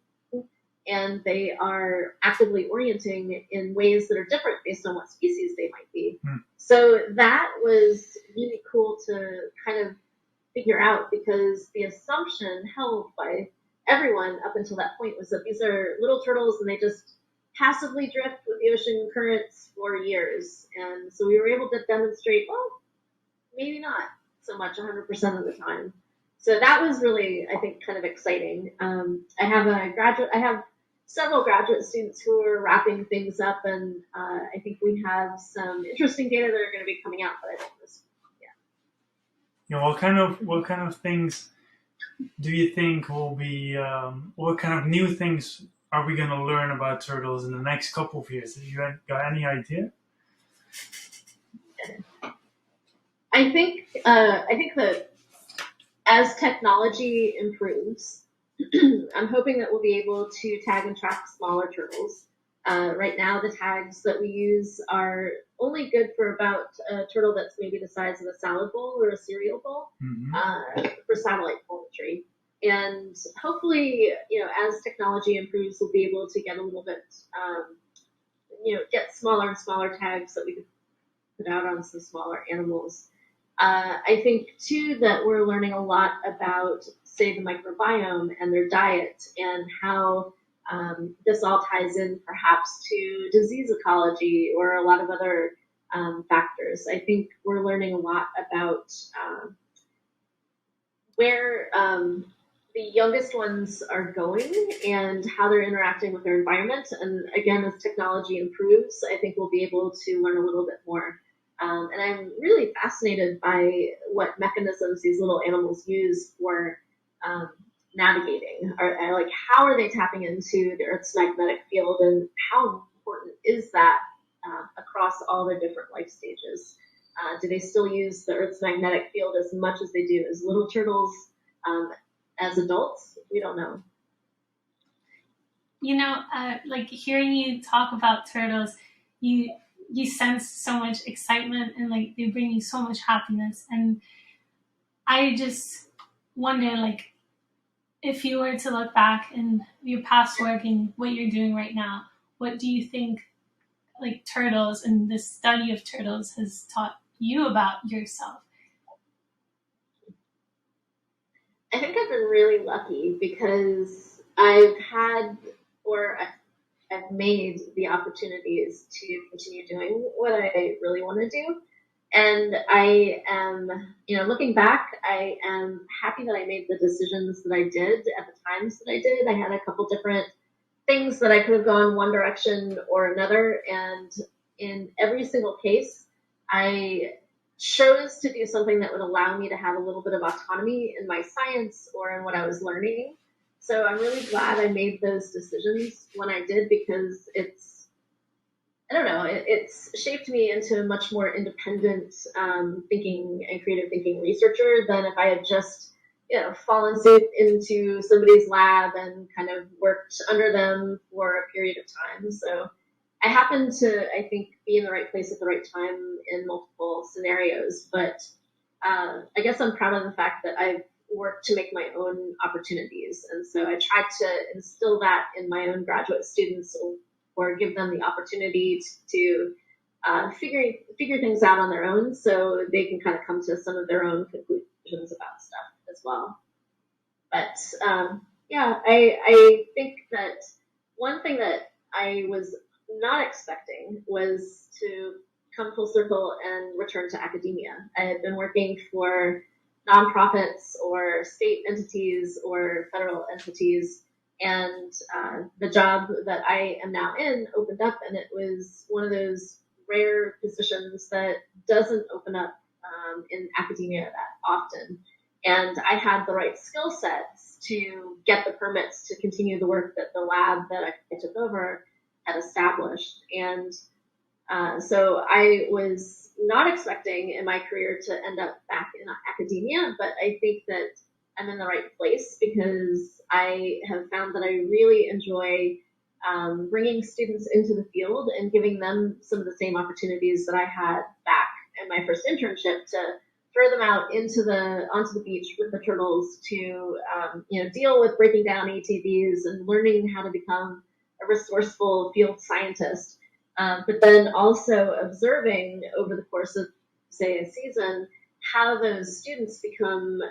and they are actively orienting in ways that are different based on what species they might be. So that was really cool to kind of figure out, because the assumption held by everyone up until that point was that these are little turtles and they just passively drift with the ocean currents for years. And so we were able to demonstrate, well, maybe not so much 100% of the time. So that was really, I think, kind of exciting. I have several graduate students who are wrapping things up, and I think we have some interesting data that are going to be coming out, but I don't know this yet. What kind of things do you think will be? What kind of new things are we going to learn about turtles in the next couple of years? Have you got any idea? I think that as technology improves, I'm hoping that we'll be able to tag and track smaller turtles. Right now, the tags that we use are only good for about a turtle that's maybe the size of a salad bowl or a cereal bowl for satellite telemetry. And hopefully, as technology improves, we'll be able to get a little bit, get smaller and smaller tags that we could put out on some smaller animals. I think, too, that we're learning a lot about, say, the microbiome and their diet, and how this all ties in perhaps to disease ecology or a lot of other factors. I think we're learning a lot about where the youngest ones are going and how they're interacting with their environment. And again, as technology improves, I think we'll be able to learn a little bit more. And I'm really fascinated by what mechanisms these little animals use for navigating. Like, how are they tapping into the Earth's magnetic field, and how important is that across all their different life stages? Do they still use the Earth's magnetic field as much as they do as little turtles as adults? We don't know. Like hearing you talk about turtles, you sense so much excitement, and like they bring you so much happiness. And I just wonder, like, if you were to look back in your past work and what you're doing right now, what do you think, like, turtles and the study of turtles has taught you about yourself? I've been really lucky because I've had, or I've made the opportunities to continue doing what I really want to do. And I am, looking back, I am happy that I made the decisions that I did at the times that I did. I had a couple different things that I could have gone one direction or another. And in every single case, I chose to do something that would allow me to have a little bit of autonomy in my science or in what I was learning. So I'm really glad I made those decisions when I did, because it's shaped me into a much more independent thinking and creative thinking researcher than if I had just, fallen suit into somebody's lab and kind of worked under them for a period of time. So I happened to, I think, be in the right place at the right time in multiple scenarios. But I guess I'm proud of the fact that I've worked to make my own opportunities. And so I tried to instill that in my own graduate students, or give them the opportunity to figure things out on their own, so they can kind of come to some of their own conclusions about stuff as well. But I think that one thing that I was not expecting was to come full circle and return to academia. I had been working for nonprofits or state entities or federal entities, and the job that I am now in opened up, and it was one of those rare positions that doesn't open up in academia that often. And I had the right skill sets to get the permits to continue the work that the lab that I took over had established. And so I was not expecting in my career to end up back in academia, but I think that I'm in the right place because I have found that I really enjoy bringing students into the field and giving them some of the same opportunities that I had back in my first internship, to throw them out onto the beach with the turtles to deal with breaking down ATVs and learning how to become a resourceful field scientist. But then also observing over the course of, say, a season, how those students become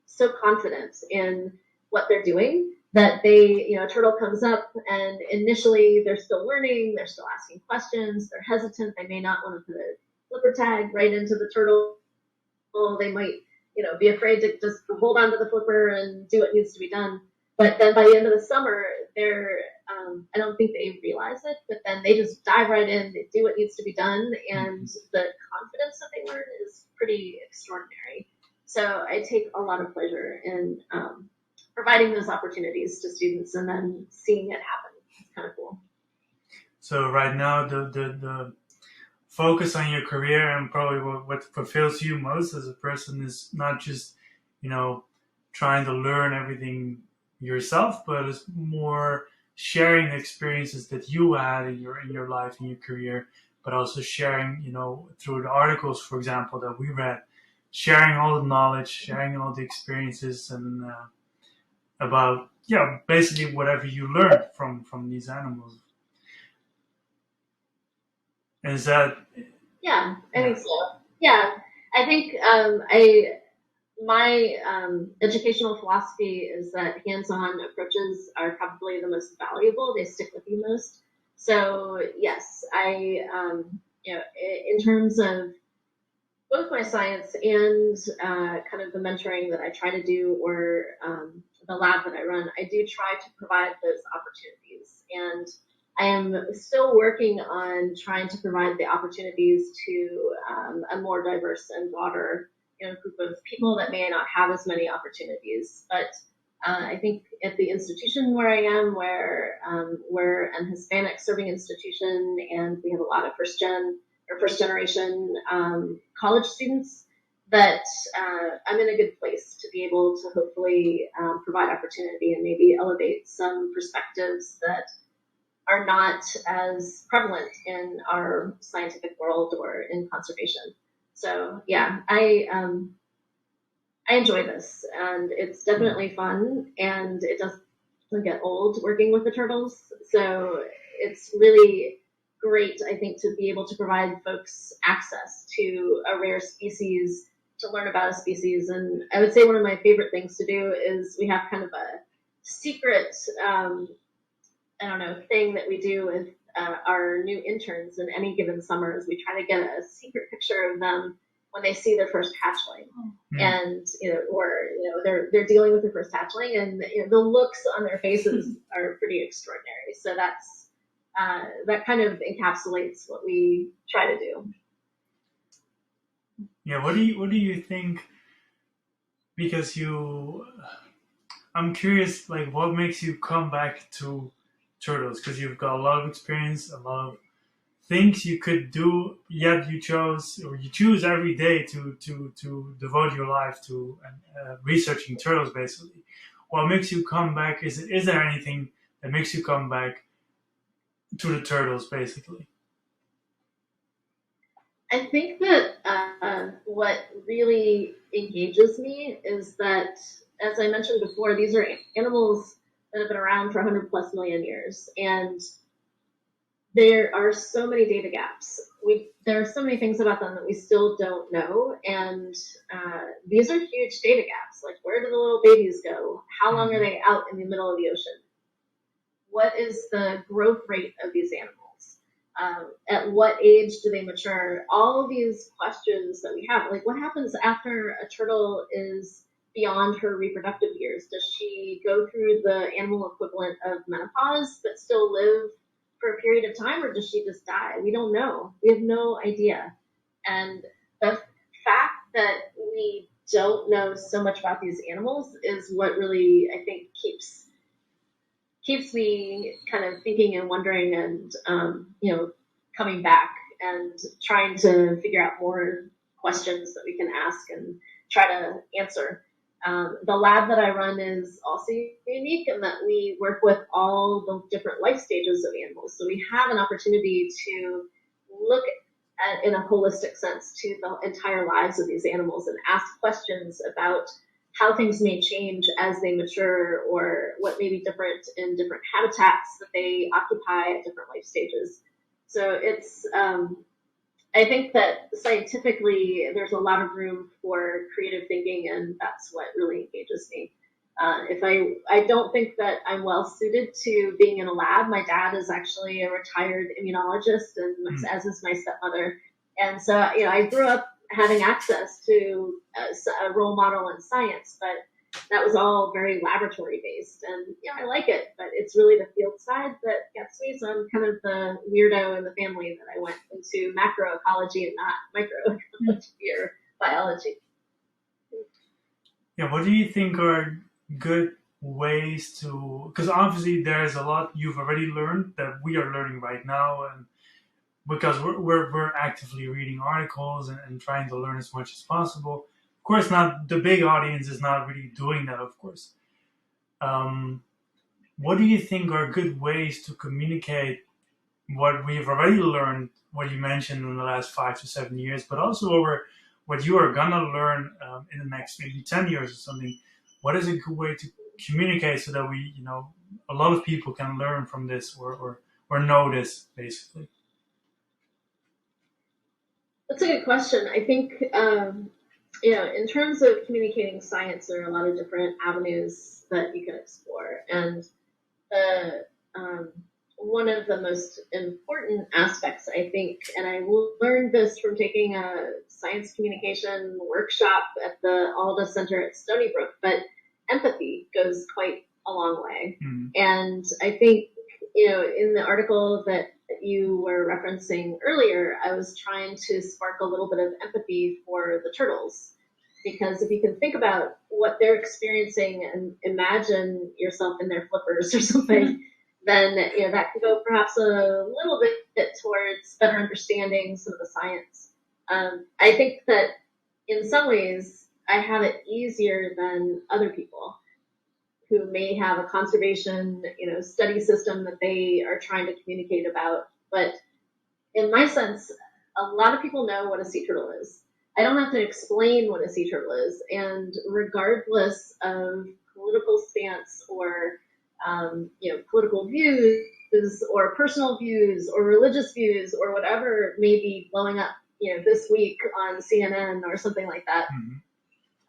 so confident in what they're doing that a turtle comes up and initially they're still learning, they're still asking questions, they're hesitant, they may not want to put a flipper tag right into the turtle. They might, be afraid to just hold on to the flipper and do what needs to be done. But then by the end of the summer, they're, I don't think they realize it, but then they just dive right in, they do what needs to be done, and the confidence that they learn is pretty extraordinary. So I take a lot of pleasure in providing those opportunities to students and then seeing it happen. It's kind of cool. So right now, the focus on your career and probably what fulfills you most as a person is not just, trying to learn everything yourself, but it's more sharing the experiences that you had in your life, in your career, but also sharing, through the articles, for example, that we read, sharing all the knowledge, sharing all the experiences, and about, basically whatever you learned from these animals. Is that? Yeah, I think so. Yeah, I think my educational philosophy is that hands-on approaches are probably the most valuable. They stick with you most. So yes, I in terms of both my science and kind of the mentoring that I try to do, or the lab that I run, I do try to provide those opportunities. And I am still working on trying to provide the opportunities to a more diverse and broader group of people that may not have as many opportunities. But I think at the institution where I am, where we're an Hispanic serving institution, and we have a lot of first generation college students, that I'm in a good place to be able to hopefully provide opportunity and maybe elevate some perspectives that are not as prevalent in our scientific world or in conservation. So yeah, I enjoy this, and it's definitely fun, and it doesn't get old working with the turtles. So it's really great, I think, to be able to provide folks access to a rare species to learn about a species. And I would say one of my favorite things to do is we have kind of a secret, thing that we do with our new interns in any given summer is we try to get a secret picture of them when they see their first hatchling, and they're dealing with their first hatchling, and the looks on their faces are pretty extraordinary. So that's that kind of encapsulates what we try to do. Yeah, what do you think? Because I'm curious, like, what makes you come back to turtles? Because you've got a lot of experience, a lot of things you could do, yet you choose every day to devote your life to researching turtles. Basically, what makes you come back? Is there anything that makes you come back to the turtles? Basically, I think that what really engages me is that, as I mentioned before, these are animals that have been around for 100 plus million years, and there are so many data gaps. There are so many things about them that we still don't know, and these are huge data gaps. Like, where do the little babies go? How long are they out in the middle of the ocean? What is the growth rate of these animals? At what age do they mature? All of these questions that we have, like what happens after a turtle is beyond her reproductive years? Does she go through the animal equivalent of menopause but still live for a period of time, or does she just die? We don't know. We have no idea. And the fact that we don't know so much about these animals is what really, I think, keeps me kind of thinking and wondering and, coming back and trying to figure out more questions that we can ask and try to answer. The lab that I run is also unique in that we work with all the different life stages of animals. So we have an opportunity to look at, in a holistic sense, to the entire lives of these animals and ask questions about how things may change as they mature, or what may be different in different habitats that they occupy at different life stages. So it's, I think that scientifically there's a lot of room for creative thinking, and that's what really engages me. I don't think that I'm well suited to being in a lab. My dad is actually a retired immunologist, and as is my stepmother. And so, I grew up having access to a role model in science, but that was all very laboratory based. And I like it, but it's really the field side that gets me. So I'm kind of the weirdo in the family that I went into macroecology and not microecology or biology. yeah. What do you think are good ways to? Because obviously there's a lot you've already learned that we are learning right now, and because we're actively reading articles and trying to learn as much as possible. Of course, not the big audience is not really doing that, of course. What do you think are good ways to communicate what we've already learned, what you mentioned in the last 5 to 7 years, but also over what you are gonna learn in the next maybe 10 years or something? What is a good way to communicate so that we, a lot of people can learn from this or know this, basically? That's a good question. I think, in terms of communicating science, there are a lot of different avenues that you can explore. And one of the most important aspects, I think, and I learned this from taking a science communication workshop at the Alda Center at Stony Brook, but empathy goes quite a long way. And I think, in the article that you were referencing earlier, I was trying to spark a little bit of empathy for the turtles. Because if you can think about what they're experiencing and imagine yourself in their flippers or something, then that can go perhaps a little bit towards better understanding some of the science. I think that in some ways I have it easier than other people who may have a conservation, study system that they are trying to communicate about. But in my sense, a lot of people know what a sea turtle is. I don't have to explain what a sea turtle is, and regardless of political stance or political views or personal views or religious views or whatever may be blowing up this week on CNN or something like that.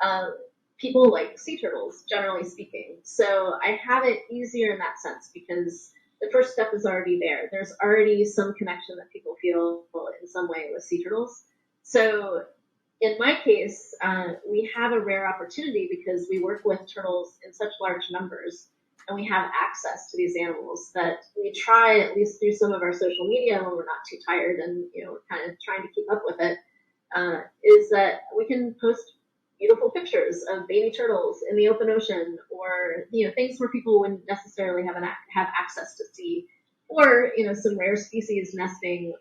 Mm-hmm. People like sea turtles, generally speaking. So I have it easier in that sense because the first step is already there. There's already some connection that people feel in some way with sea turtles. So in my case, we have a rare opportunity because we work with turtles in such large numbers and we have access to these animals that we try, at least through some of our social media when we're not too tired and we're kind of trying to keep up with it, is that we can post beautiful pictures of baby turtles in the open ocean, or things where people wouldn't necessarily have access to see, or some rare species nesting,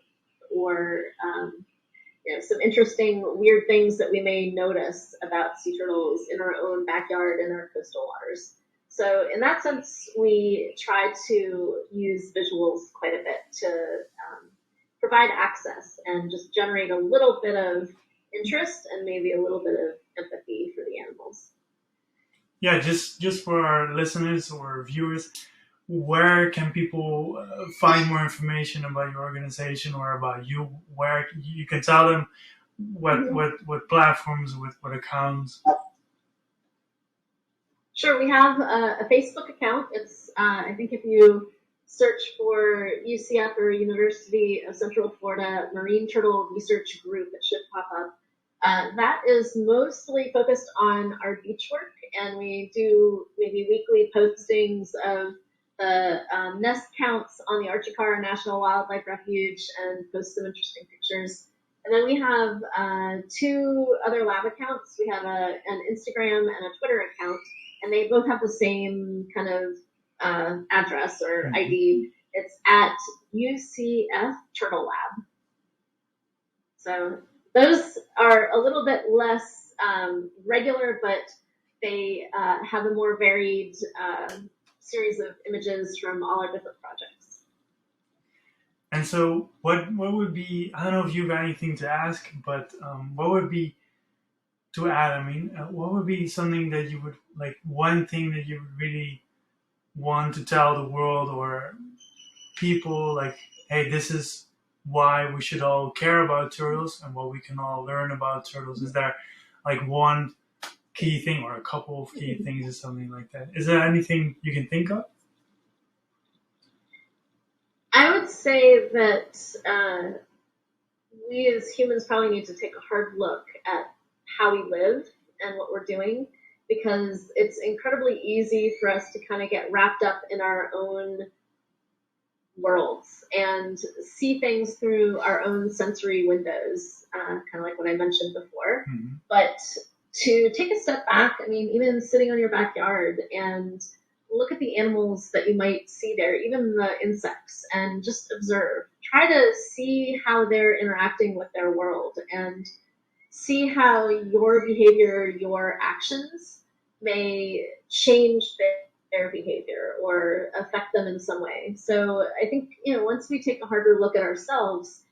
or some interesting weird things that we may notice about sea turtles in our own backyard in our coastal waters. So in that sense, we try to use visuals quite a bit to provide access and just generate a little bit of interest and maybe a little bit of empathy for the animals. Yeah, just for our listeners or viewers, where can people find more information about your organization or about you? Where you can tell them what platforms, with what accounts. Sure, we have a Facebook account. It's I think if you search for UCF or University of Central Florida Marine Turtle Research Group, it should pop up. That is mostly focused on our beach work, and we do maybe weekly postings of the nest counts on the Archikara National Wildlife Refuge and post some interesting pictures. And then we have two other lab accounts. We have an Instagram and a Twitter account, and they both have the same kind of address or ID. It's at UCF Turtle Lab. So those are a little bit less regular, but they have a more varied series of images from all our different projects. And so what would be, I don't know if you have anything to ask, but what would be to add? I mean, what would be something that you would, like one thing that you would really want to tell the world or people, like, hey, this is why we should all care about turtles and what we can all learn about turtles? Is there like one key thing or a couple of key things or something like that? Is there anything you can think of? I would say that we as humans probably need to take a hard look at how we live and what we're doing, because it's incredibly easy for us to kind of get wrapped up in our own worlds and see things through our own sensory windows, kind of like what I mentioned before. Mm-hmm. But to take a step back, I mean, even sitting on your backyard and look at the animals that you might see there, even the insects, and just observe. Try to see how they're interacting with their world and see how your behavior, your actions may change their behavior or affect them in some way. So I think, once we take a harder look at ourselves,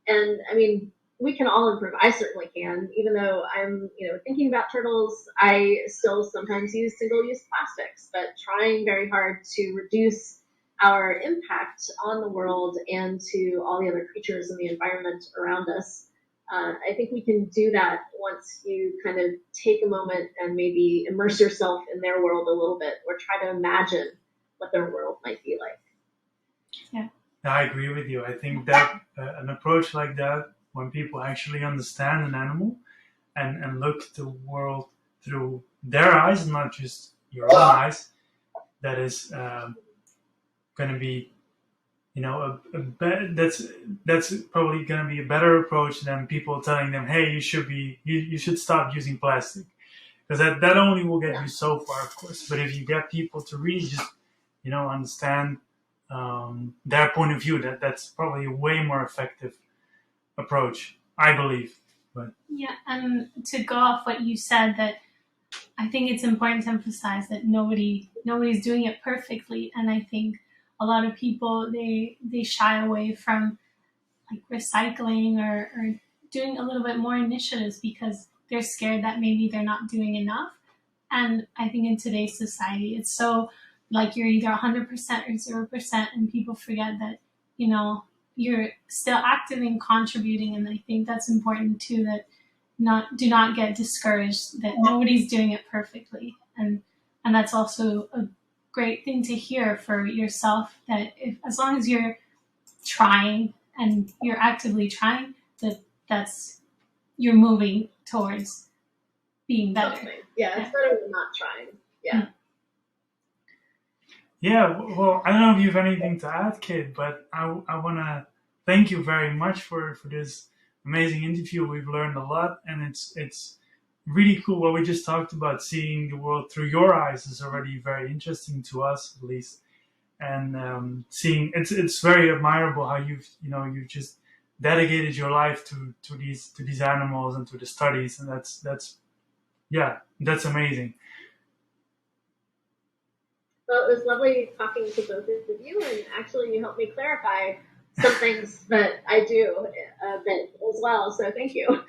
and I mean, we can all improve. I certainly can. Even though I'm, thinking about turtles, I still sometimes use single-use plastics, but trying very hard to reduce our impact on the world and to all the other creatures in the environment around us. I think we can do that once you kind of take a moment and maybe immerse yourself in their world a little bit, or try to imagine what their world might be like. Yeah, I agree with you. I think that an approach like that, when people actually understand an animal and look at the world through their eyes, not just your own eyes, that is going to be, that's probably going to be a better approach than people telling them, hey, you should stop using plastic, because that only will get you so far, of course. But if you get people to really just, understand their point of view, that's probably a way more effective approach, I believe. But yeah, and to go off what you said, that I think it's important to emphasize that nobody's doing it perfectly, and I think a lot of people they shy away from like recycling or doing a little bit more initiatives because they're scared that maybe they're not doing enough. And I think in today's society, it's so like you're either 100% or 0%, and people forget that you're still active and contributing. And I think that's important too, that do not get discouraged, that nobody's doing it perfectly. And that's also a great thing to hear for yourself, that as long as you're trying and you're actively trying, you're moving towards being better. Something. Yeah, it's better than not trying. Yeah. Yeah, well, I don't know if you have anything to add, Kate, but I want to thank you very much for this amazing interview. We've learned a lot, and it's really cool what we just talked about. Seeing the world through your eyes is already very interesting to us, at least. And seeing it's very admirable how you've just dedicated your life to these animals and to the studies, and that's amazing. Well, it was lovely talking to both of you, and actually you helped me clarify some things that I do a bit as well, so thank you.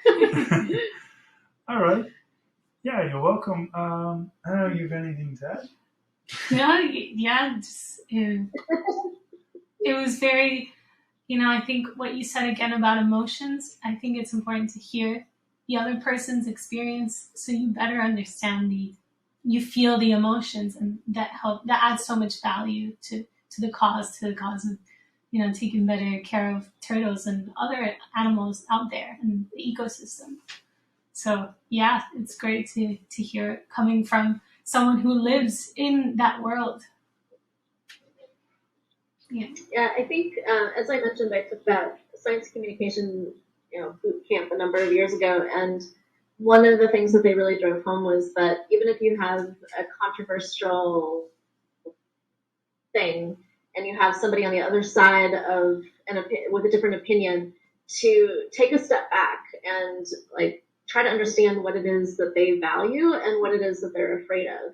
All right. Yeah, you're welcome. I don't know if you have anything to add. It was very, I think what you said again about emotions, I think it's important to hear the other person's experience so you better understand you feel the emotions, and that adds so much value to the cause of, taking better care of turtles and other animals out there in the ecosystem. So yeah, it's great to hear it coming from someone who lives in that world. Yeah, I think as I mentioned, I took that science communication boot camp a number of years ago, and one of the things that they really drove home was that even if you have a controversial thing and you have somebody on the other side of with a different opinion, to take a step back and try to understand what it is that they value and what it is that they're afraid of.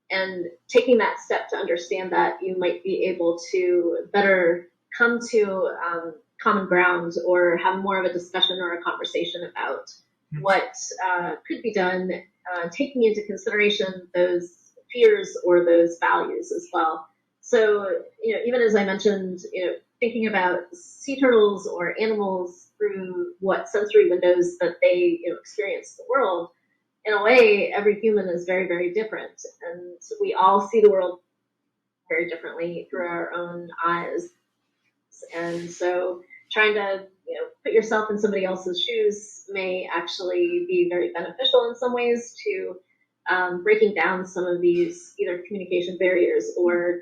And taking that step to understand that, you might be able to better come to common ground, or have more of a discussion or a conversation about what could be done, taking into consideration those fears or those values as well. So, even as I mentioned, thinking about sea turtles or animals through what sensory windows that they experience the world, in a way, every human is very, very different. And we all see the world very differently through our own eyes. And so trying to put yourself in somebody else's shoes may actually be very beneficial in some ways to breaking down some of these either communication barriers or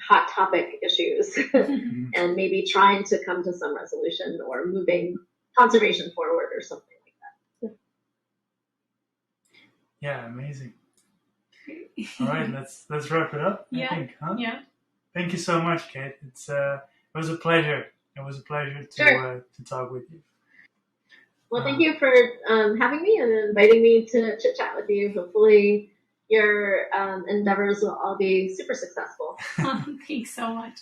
hot topic issues and maybe trying to come to some resolution or moving conservation forward or something like that. Yeah, amazing. All right, let's wrap it up. Yeah. I think, huh? Yeah. Thank you so much, Kate. It was a pleasure. It was a pleasure to talk with you. Well, thank you for having me and inviting me to chit chat with you. Hopefully your endeavors will all be super successful. Thanks so much.